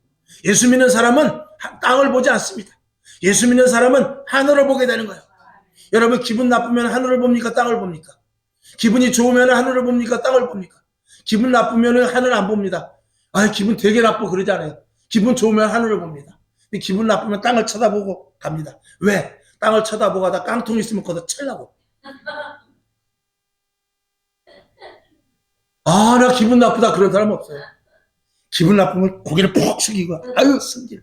예수 믿는 사람은 땅을 보지 않습니다. 예수 믿는 사람은 하늘을 보게 되는 거예요. 여러분, 기분 나쁘면 하늘을 봅니까? 땅을 봅니까? 기분이 좋으면 하늘을 봅니까? 땅을 봅니까? 기분 나쁘면 하늘을 안 봅니다. 기분 되게 나쁘고 그러지 않아요. 기분 좋으면 하늘을 봅니다. 근데 기분 나쁘면 땅을 쳐다보고 갑니다. 왜? 땅을 쳐다보고 가다 깡통 있으면 거기다 찰라고. 나 기분 나쁘다 그런 사람 없어요. 기분 나쁘면 고개를 푹 숙이고 아유 성질.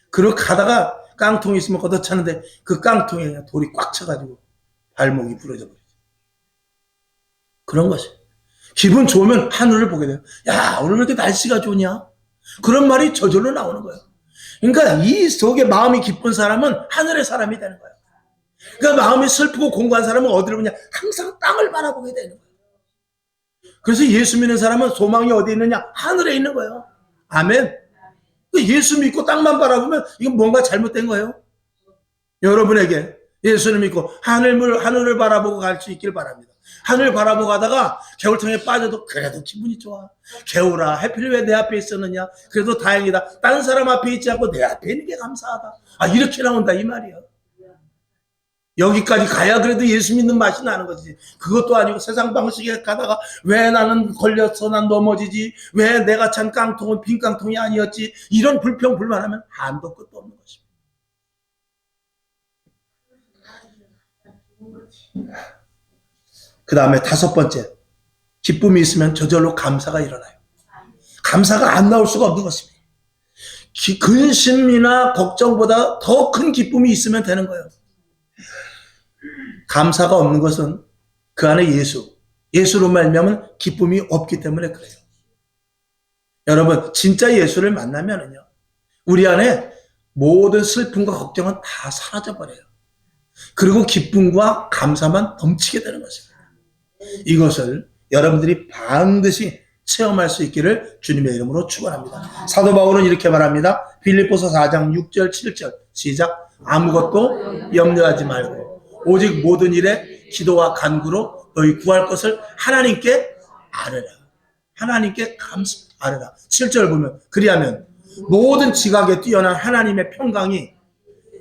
그러고 가다가 깡통이 있으면 거기다 차는데 그 깡통에 돌이 꽉 차가지고 발목이 부러져 버리죠. 그런 것이. 기분 좋으면 하늘을 보게 돼요. 야, 오늘 왜 이렇게 날씨가 좋냐? 그런 말이 저절로 나오는 거예요. 그러니까 이 속에 마음이 기쁜 사람은 하늘의 사람이 되는 거예요. 그러니까 마음이 슬프고 공고한 사람은 어디를 보냐? 항상 땅을 바라보게 되는 거예요. 그래서 예수 믿는 사람은 소망이 어디 있느냐? 하늘에 있는 거예요. 아멘. 예수 믿고 땅만 바라보면 이건 뭔가 잘못된 거예요. 여러분에게 예수를 믿고 하늘을 바라보고 갈 수 있길 바랍니다. 하늘 바라보고 가다가 겨울통에 빠져도 그래도 기분이 좋아. 겨울아, 해필 왜 내 앞에 있었느냐? 그래도 다행이다. 다른 사람 앞에 있지 않고 내 앞에 있는 게 감사하다. 이렇게 나온다 이 말이야. 여기까지 가야 그래도 예수 믿는 맛이 나는 거지. 그것도 아니고 세상 방식에 가다가 왜 나는 걸려서 난 넘어지지? 왜 내가 찬 깡통은 빈 깡통이 아니었지? 이런 불평 불만하면 한도 끝도 없는 것입니다. 그 다음에 5번째, 기쁨이 있으면 저절로 감사가 일어나요. 감사가 안 나올 수가 없는 것입니다. 근심이나 걱정보다 더 큰 기쁨이 있으면 되는 거예요. 감사가 없는 것은 그 안에 예수로 말미암은 기쁨이 없기 때문에 그래요. 여러분, 진짜 예수를 만나면은요, 우리 안에 모든 슬픔과 걱정은 다 사라져버려요. 그리고 기쁨과 감사만 넘치게 되는 것입니다. 이것을 여러분들이 반드시 체험할 수 있기를 주님의 이름으로 축원합니다. 사도 바울은 이렇게 말합니다. 빌립보서 4장 6절 7절 시작. 아무것도 염려하지 말고 오직 모든 일에 기도와 간구로 너희 구할 것을 하나님께 아뢰라. 하나님께 아뢰라. 7절 보면 그리하면 모든 지각에 뛰어난 하나님의 평강이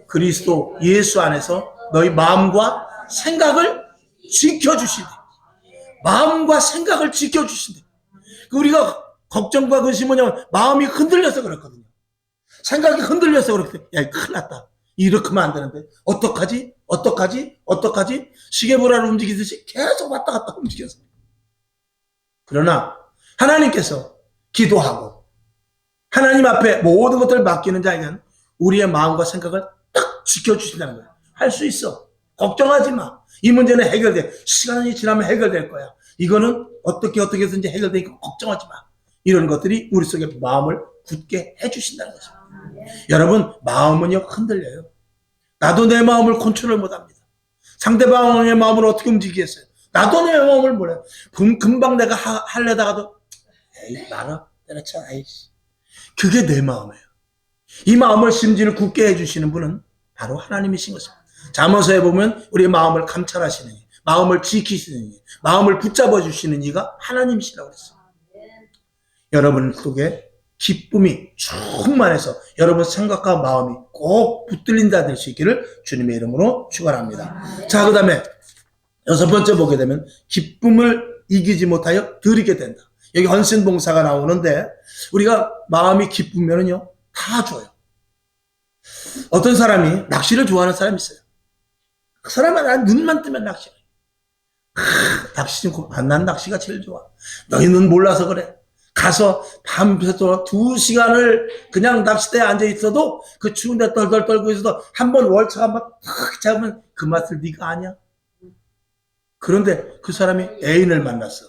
그리스도 예수 안에서 너희 마음과 생각을 지켜주시되, 마음과 생각을 지켜주신대. 우리가 걱정과 근심이 뭐냐면 마음이 흔들려서 그렇거든요. 생각이 흔들려서 그렇거든요. 야, 큰일 났다. 이렇게 하면 안 되는데 어떡하지? 시계보라를 움직이듯이 계속 왔다 갔다 움직여서. 그러나 하나님께서 기도하고 하나님 앞에 모든 것들을 맡기는 자에게는 우리의 마음과 생각을 딱 지켜주신다는 거예요. 할 수 있어. 걱정하지 마. 이 문제는 해결돼. 시간이 지나면 해결될 거야. 이거는 어떻게 해서든지 해결되니까 걱정하지 마. 이런 것들이 우리 속에 마음을 굳게 해주신다는 거죠. 여러분, 마음은요 흔들려요. 나도 내 마음을 컨트롤 못합니다. 상대방의 마음을 어떻게 움직이겠어요? 나도 내 마음을 몰라요. 금방 내가 하려다가도 에이 말아 때려쳐. 에이씨. 그게 내 마음이에요. 이 마음을 심지를 굳게 해주시는 분은 바로 하나님이신 것입니다. 잠언서에 보면 우리의 마음을 감찰하시는 이, 마음을 지키시는 이, 마음을 붙잡아 주시는 이가 하나님이시라고 그랬어요. 여러분 속에 기쁨이 충만해서 여러분 생각과 마음이 꼭 붙들린 자 될 수 있기를 주님의 이름으로 축원합니다. 자, 그 다음에 6번째 보게 되면 기쁨을 이기지 못하여 드리게 된다. 여기 헌신봉사가 나오는데 우리가 마음이 기쁘면은요 다 줘요. 어떤 사람이 낚시를 좋아하는 사람이 있어요. 그 사람은 눈만 뜨면 낚시를. 낚시 좀, 난 낚시가 제일 좋아. 너희는 몰라서 그래. 가서 밤새도록 2시간을 그냥 낚시대에 앉아 있어도 그 추운데 떨떨 떨고 있어도 한번 월차 한번 탁 잡으면 그 맛을 네가 아냐? 그런데 그 사람이 애인을 만났어.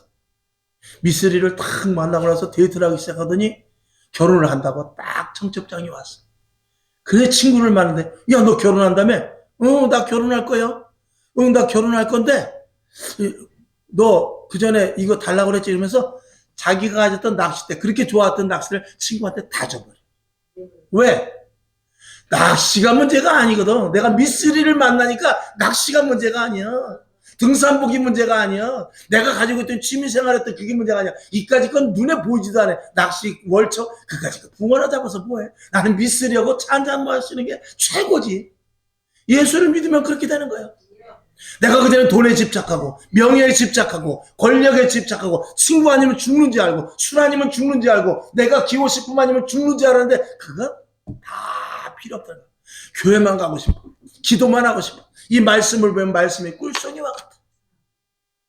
미쓰리를 탁 만나고 나서 데이트를 하기 시작하더니 결혼을 한다고 딱 청첩장이 왔어. 그래 친구를 만났는데 야, 너 결혼한다며? 나 결혼할 거야. 나 결혼할 건데 너 그 전에 이거 달라고 그랬지 이러면서 자기가 가졌던 낚싯대, 그렇게 좋아했던 낚싯대를 친구한테 다 줘버려. 왜? 낚시가 문제가 아니거든. 내가 미쓰리를 만나니까 낚시가 문제가 아니야. 등산복이 문제가 아니야. 내가 가지고 있던 취미생활했던 그게 문제가 아니야. 이까지 건 눈에 보이지도 않아. 낚시, 월척, 그까지 붕어나 잡아서 뭐해. 나는 미쓰려고 차 한잔 마시는 게 최고지. 예수를 믿으면 그렇게 되는 거야. 내가 그때는 돈에 집착하고 명예에 집착하고 권력에 집착하고 친구 아니면 죽는지 알고 술 아니면 죽는지 알고 내가 기호식품 아니면 죽는지 알았는데 그거 다 필요 없다. 교회만 가고 싶어. 기도만 하고 싶어. 이 말씀을 보면 말씀이 꿀송이와 같아.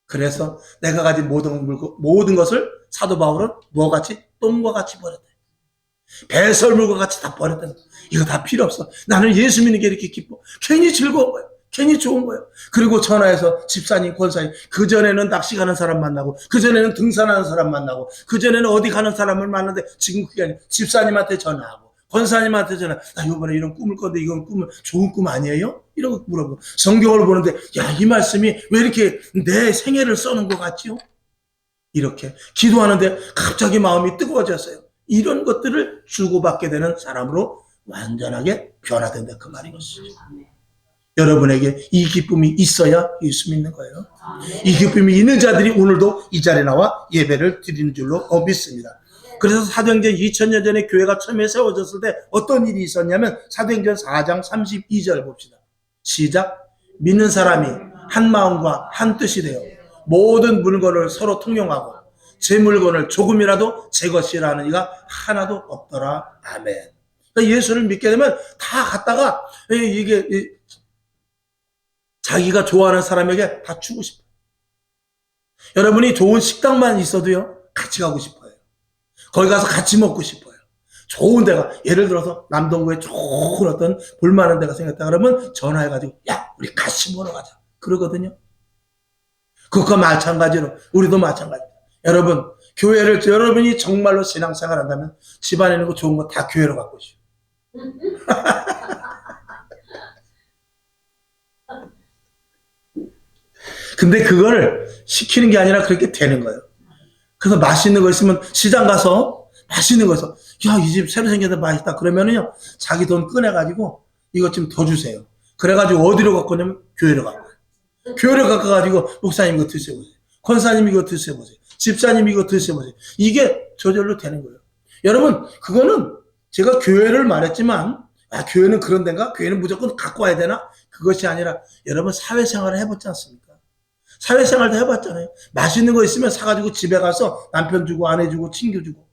그래서 내가 가진 모든 것을 사도 바울은 무엇 같이? 똥과 같이 버렸다. 배설물과 같이 다 버렸다. 이거 다 필요 없어. 나는 예수 믿는 게 이렇게 기뻐. 괜히 즐거운 거야. 괜히 좋은 거예요. 그리고 전화해서 집사님, 권사님, 그전에는 낚시 가는 사람 만나고, 그전에는 등산하는 사람 만나고, 그전에는 어디 가는 사람을 만나는데, 지금 그게 아니라 집사님한테 전화하고, 권사님한테 전화, 나 이번에 이런 꿈을 꿨는데, 이건 꿈은 좋은 꿈 아니에요? 이런 거 물어보고, 성경을 보는데, 야, 이 말씀이 왜 이렇게 내 생애를 써는 것 같지요? 이렇게 기도하는데 갑자기 마음이 뜨거워졌어요. 이런 것들을 주고받게 되는 사람으로 완전하게 변화된다. 그 말인 것이죠. 여러분에게 이 기쁨이 있어야 예수 믿는 거예요. 이 기쁨이 있는 자들이 오늘도 이 자리에 나와 예배를 드리는 줄로 믿습니다. 그래서 사도행전 2000년 전에 교회가 처음에 세워졌을 때 어떤 일이 있었냐면 사도행전 4장 32절 봅시다. 시작. 믿는 사람이 한 마음과 한 뜻이 되어 모든 물건을 서로 통용하고 제 물건을 조금이라도 제 것이라는 이가 하나도 없더라. 아멘. 그러니까 예수를 믿게 되면 다 갖다가 이게 자기가 좋아하는 사람에게 다 주고 싶어요. 여러분이 좋은 식당만 있어도요, 같이 가고 싶어요. 거기 가서 같이 먹고 싶어요. 좋은 데가, 예를 들어서 남동구에 좋은 어떤 볼만한 데가 생겼다 그러면 전화해가지고, 야, 우리 같이 먹으러 가자. 그러거든요. 그것과 마찬가지로, 우리도 마찬가지로. 여러분, 교회를, 여러분이 정말로 신앙생활 한다면 집안에 있는 거 좋은 거 다 교회로 갖고 오시오. 근데 그걸 시키는 게 아니라 그렇게 되는 거예요. 그래서 맛있는 거 있으면 시장 가서 맛있는 거 있어. 야, 이 집 새로 생겼는데 맛있다. 그러면은요, 자기 돈 꺼내가지고 이것 좀 더 주세요. 그래가지고 어디로 갖고 오냐면 교회로 갖고 와요. 교회로 갖고 가지고 목사님 이거 드셔보세요. 권사님 이거 드셔보세요. 집사님 이거 드셔보세요. 이게 저절로 되는 거예요. 여러분, 그거는 제가 교회를 말했지만, 아, 교회는 그런 데인가? 교회는 무조건 갖고 와야 되나? 그것이 아니라 여러분 사회생활을 해봤지 않습니까? 사회생활도 해봤잖아요. 맛있는 거 있으면 사가지고 집에 가서 남편 주고 아내 주고 친구 주고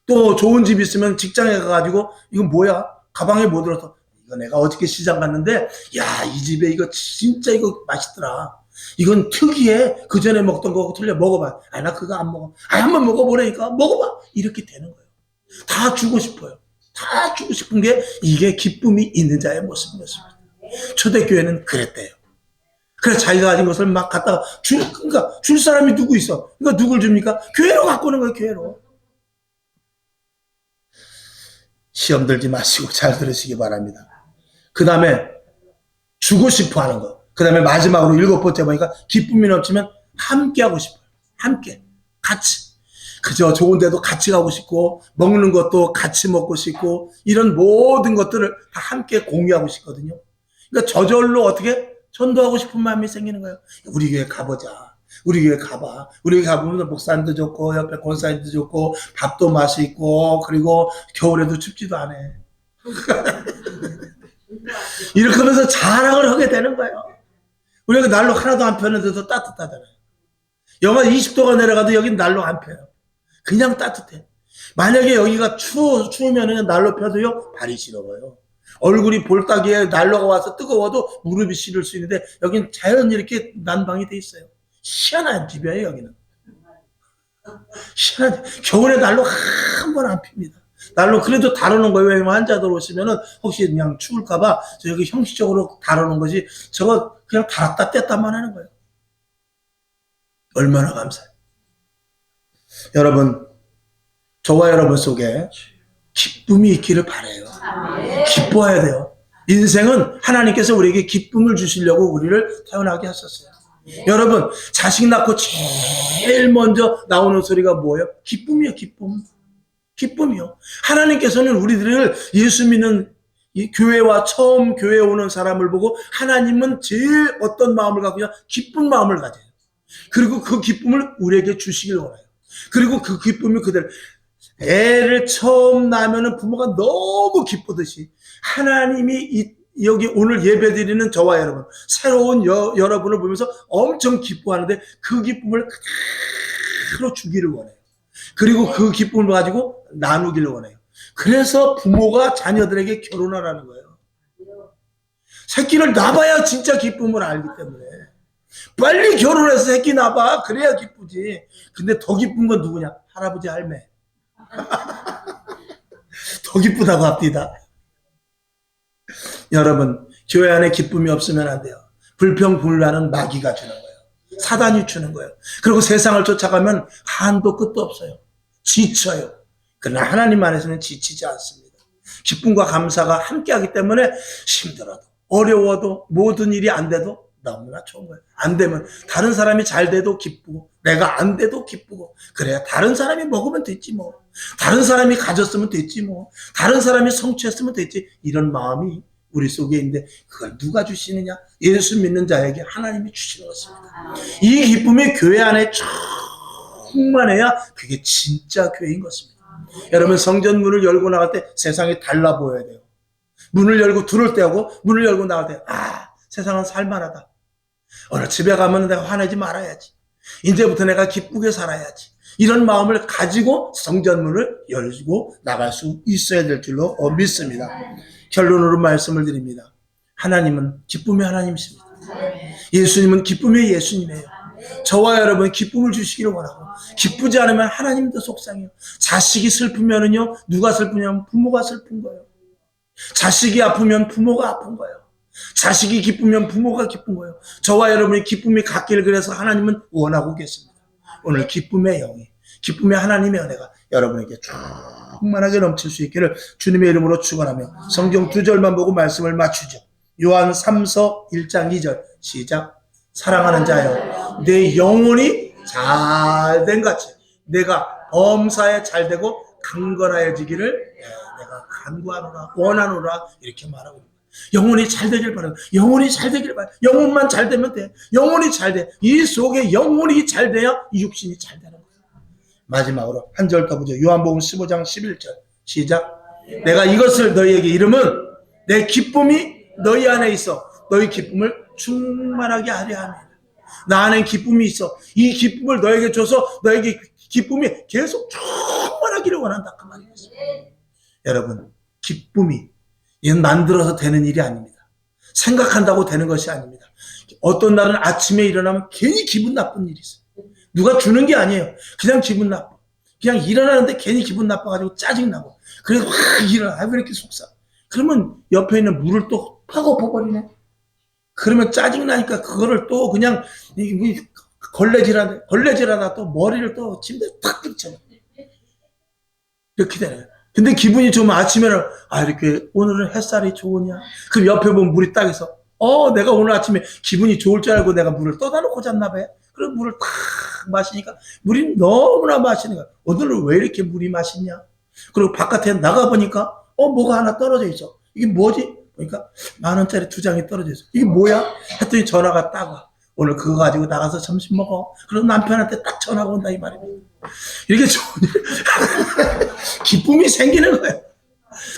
또 좋은 집 있으면 직장에 가가지고 이건 뭐야? 가방에 뭐 들어서 이거 내가 어저께 시장 갔는데 야, 이 집에 이거 진짜 이거 맛있더라. 이건 특이해. 그 전에 먹던 거하고 틀려. 먹어봐. 아, 나 그거 안 먹어. 아, 한번 먹어보라니까. 먹어봐. 이렇게 되는 거예요. 다 주고 싶어요. 다 주고 싶은 게 이게 기쁨이 있는 자의 모습이었습니다. 초대교회는 그랬대요. 그래서 자기가 가진 것을 막 갖다가 그러니까 줄 사람이 누구 있어? 그러니까 누굴 줍니까? 교회로 갖고 오는 거예요, 교회로. 시험 들지 마시고 잘 들으시기 바랍니다. 그 다음에 주고 싶어 하는 거. 그 다음에 마지막으로 7번째 보니까 기쁨이 넘치면 함께 하고 싶어요. 함께. 같이. 그저 좋은 데도 같이 가고 싶고, 먹는 것도 같이 먹고 싶고, 이런 모든 것들을 다 함께 공유하고 싶거든요. 그러니까 저절로 어떻게? 전도하고 싶은 마음이 생기는 거예요. 우리 교회 가보자. 우리 교회 가봐. 우리 교회 가보면 목사님도 좋고 옆에 권사님도 좋고 밥도 맛있고 그리고 겨울에도 춥지도 않아. 이렇게 하면서 자랑을 하게 되는 거예요. 우리가 난로 하나도 안 펴는데도 따뜻하잖아요. 영하 20도가 내려가도 여긴 난로 안 펴요. 그냥 따뜻해. 만약에 여기가 추우면 난로 펴도요 발이 시려워요. 얼굴이 볼따기에 난로가 와서 뜨거워도 무릎이 시릴 수 있는데 여긴 자연 이렇게 난방이 돼 있어요. 희한한 집이에요, 여기는. 희한한, 겨울에 난로 한 번 안 핍니다. 난로 그래도 다루는 거예요. 왜냐면 환자들 오시면은 혹시 그냥 추울까봐 저 여기 형식적으로 다루는 거지 저거 그냥 달았다 뗐다만 하는 거예요. 얼마나 감사해요. 여러분, 저와 여러분 속에 기쁨이 있기를 바라요. 기뻐해야 돼요. 인생은 하나님께서 우리에게 기쁨을 주시려고 우리를 태어나게 하셨어요. 여러분, 자식 낳고 제일 먼저 나오는 소리가 뭐예요? 기쁨이요, 기쁨. 기쁨이요. 하나님께서는 우리들을 예수 믿는 이 교회와 처음 교회에 오는 사람을 보고 하나님은 제일 어떤 마음을 갖고요? 기쁜 마음을 가져요. 그리고 그 기쁨을 우리에게 주시길 원해요. 그리고 그 기쁨이 그대로 애를 처음 낳으면 부모가 너무 기쁘듯이 하나님이 여기 오늘 예배드리는 저와 여러분, 새로운 여러분을 보면서 엄청 기뻐하는데 그 기쁨을 그대로 주기를 원해요. 그리고 그 기쁨을 가지고 나누기를 원해요. 그래서 부모가 자녀들에게 결혼하라는 거예요. 새끼를 낳아야 진짜 기쁨을 알기 때문에. 빨리 결혼해서 새끼 낳아. 그래야 기쁘지. 근데 더 기쁜 건 누구냐? 할아버지, 할매. 더 기쁘다고 합니다. 여러분, 교회 안에 기쁨이 없으면 안 돼요. 불평불만은 마귀가 주는 거예요. 사단이 주는 거예요. 그리고 세상을 쫓아가면 한도 끝도 없어요. 지쳐요. 그러나 하나님 안에서는 지치지 않습니다. 기쁨과 감사가 함께하기 때문에 힘들어도 어려워도 모든 일이 안 돼도 너무나 좋은 거예요. 안 되면 다른 사람이 잘 돼도 기쁘고 내가 안 돼도 기쁘고 그래야 다른 사람이 먹으면 됐지 뭐. 다른 사람이 가졌으면 됐지 뭐. 다른 사람이 성취했으면 됐지. 이런 마음이 우리 속에 있는데 그걸 누가 주시느냐? 예수 믿는 자에게 하나님이 주시는 것입니다. 이 기쁨이 교회 안에 충만해야 그게 진짜 교회인 것입니다. 여러분 성전 문을 열고 나갈 때 세상이 달라 보여야 돼요. 문을 열고 들어올 때하고 문을 열고 나갈 때 세상은 살만하다. 오늘 집에 가면 내가 화내지 말아야지. 이제부터 내가 기쁘게 살아야지. 이런 마음을 가지고 성전문을 열고 나갈 수 있어야 될 줄로 믿습니다. 결론으로 말씀을 드립니다. 하나님은 기쁨의 하나님이십니다. 예수님은 기쁨의 예수님이에요. 저와 여러분 기쁨을 주시기를 원하고 기쁘지 않으면 하나님도 속상해요. 자식이 슬프면은요 누가 슬프냐면 부모가 슬픈 거예요. 자식이 아프면 부모가 아픈 거예요. 자식이 기쁘면 부모가 기쁜 거예요. 저와 여러분이 기쁨이 같기를 그래서 하나님은 원하고 계십니다. 오늘 기쁨의 영이, 기쁨의 하나님의 은혜가 여러분에게 충만하게 넘칠 수 있기를 주님의 이름으로 축원하며 성경 2절만 보고 말씀을 마치죠. 요한 3서 1장 2절 시작. 사랑하는 자여 내 영혼이 잘된 같이 내가 범사에 잘되고 강건하여지기를 내가 간구하노라 원하노라 이렇게 말하고 있습니다. 영혼이 잘 되길 바라요. 영혼이 잘 되길 바라요. 영혼만 잘 되면 돼. 영혼이 잘 돼. 이 속에 영혼이 잘 돼야 이 육신이 잘 되는 거예요. 마지막으로 한 절 더 보죠. 요한복음 15장 11절 시작. 내가 이것을 너희에게 이름은 내 기쁨이 너희 안에 있어 너희 기쁨을 충만하게 하려 합니다. 나 안에 기쁨이 있어. 이 기쁨을 너에게 줘서 너에게 기쁨이 계속 충만하기를 원한다. 그 말이겠습니다. 여러분 기쁨이 이건 만들어서 되는 일이 아닙니다. 생각한다고 되는 것이 아닙니다. 어떤 날은 아침에 일어나면 괜히 기분 나쁜 일이 있어요. 누가 주는 게 아니에요. 그냥 기분 나빠. 그냥 일어나는데 괜히 기분 나빠가지고 짜증나고 그래서 확 일어나. 왜 이렇게 속상. 그러면 옆에 있는 물을 또 팍 엎어버리네. 그러면 짜증나니까 그거를 또 그냥 걸레질하다 또 머리를 또 침대에 탁 들이쳐. 이렇게 되네요. 근데 기분이 좋으면 아침에는 이렇게 오늘은 햇살이 좋으냐. 그럼 옆에 보면 물이 딱 있어. 내가 오늘 아침에 기분이 좋을 줄 알고 내가 물을 떠다 놓고 잤나 봐요. 그럼 물을 탁 마시니까 물이 너무나 맛있는 거야. 오늘은 왜 이렇게 물이 맛있냐. 그리고 바깥에 나가보니까 뭐가 하나 떨어져 있어. 이게 뭐지? 보니까 10,000원짜리 2장이 떨어져 있어. 이게 뭐야? 했더니 전화가 딱 와. 오늘 그거 가지고 나가서 점심 먹어. 그럼 남편한테 딱 전화가 온다 이 말이야. 이렇게 좋은 일. 기쁨이 생기는 거예요.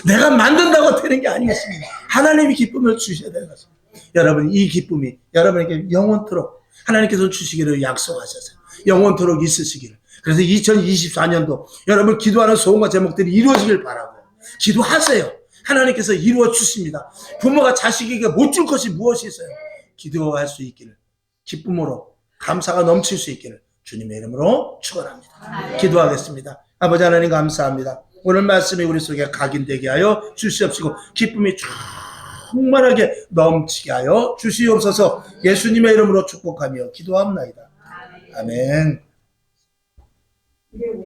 내가 만든다고 되는 게 아니겠습니다. 하나님이 기쁨을 주셔야 되는 것입니다. 여러분 이 기쁨이 여러분에게 영원토록 하나님께서 주시기를 약속하셨어요. 영원토록 있으시기를. 그래서 2024년도 여러분 기도하는 소원과 제목들이 이루어지길 바라고 기도하세요. 하나님께서 이루어 주십니다. 부모가 자식에게 못 줄 것이 무엇이 있어요? 기도할 수 있기를 기쁨으로 감사가 넘칠 수 있기를 주님의 이름으로 축원합니다. 기도하겠습니다. 아버지 하나님 감사합니다. 오늘 말씀이 우리 속에 각인되게 하여 주시옵시고 기쁨이 충만하게 넘치게 하여 주시옵소서. 예수님의 이름으로 축복하며 기도합나이다. 아멘.